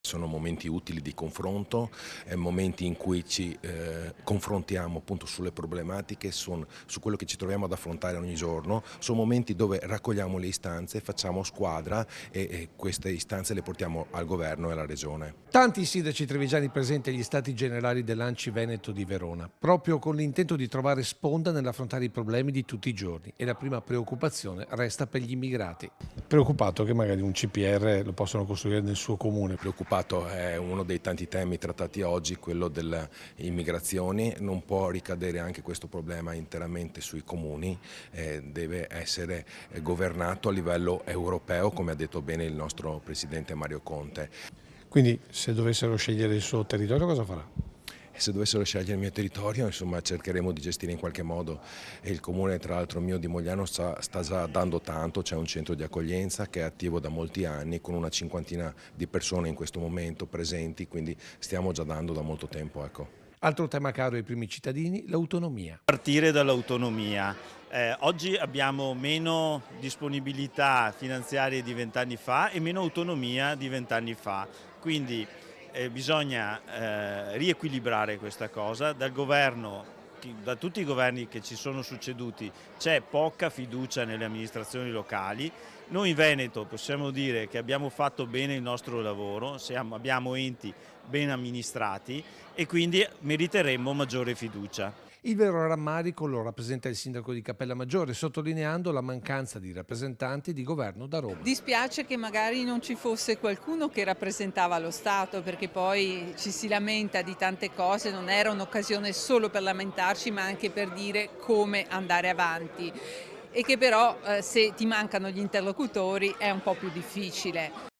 Sono momenti utili di confronto, momenti in cui ci confrontiamo appunto sulle problematiche, su quello che ci troviamo ad affrontare ogni giorno, sono momenti dove raccogliamo le istanze, facciamo squadra e queste istanze le portiamo al governo e alla regione. Tanti sindaci trevigiani presenti agli stati generali dell'Anci Veneto di Verona, proprio con l'intento di trovare sponda nell'affrontare i problemi di tutti i giorni e la prima preoccupazione resta per gli immigrati. Preoccupato che magari un CPR lo possano costruire nel suo comune. Preoccupato è uno dei tanti temi trattati oggi, quello delle immigrazioni, non può ricadere anche questo problema interamente sui comuni, deve essere governato a livello europeo, come ha detto bene il nostro Presidente Mario Conte. Quindi se dovessero scegliere il suo territorio cosa farà? E se dovessero scegliere il mio territorio, insomma, cercheremo di gestire in qualche modo. E il comune, tra l'altro mio di Mogliano, sta già dando tanto, c'è un centro di accoglienza che è attivo da molti anni, con una cinquantina di persone in questo momento presenti, quindi stiamo già dando da molto tempo. Ecco. Altro tema caro ai primi cittadini, l'autonomia. Partire dall'autonomia. Oggi abbiamo meno disponibilità finanziarie di 20 anni fa e meno autonomia di 20 anni fa, quindi bisogna riequilibrare questa cosa. Dal governo, da tutti i governi che ci sono succeduti, c'è poca fiducia nelle amministrazioni locali. Noi in Veneto possiamo dire che abbiamo fatto bene il nostro lavoro, abbiamo enti ben amministrati e quindi meriteremmo maggiore fiducia. Il vero rammarico lo rappresenta il sindaco di Cappellamaggiore, sottolineando la mancanza di rappresentanti di governo da Roma. Dispiace che magari non ci fosse qualcuno che rappresentava lo Stato, perché poi ci si lamenta di tante cose, non era un'occasione solo per lamentarci ma anche per dire come andare avanti e che però se ti mancano gli interlocutori è un po' più difficile.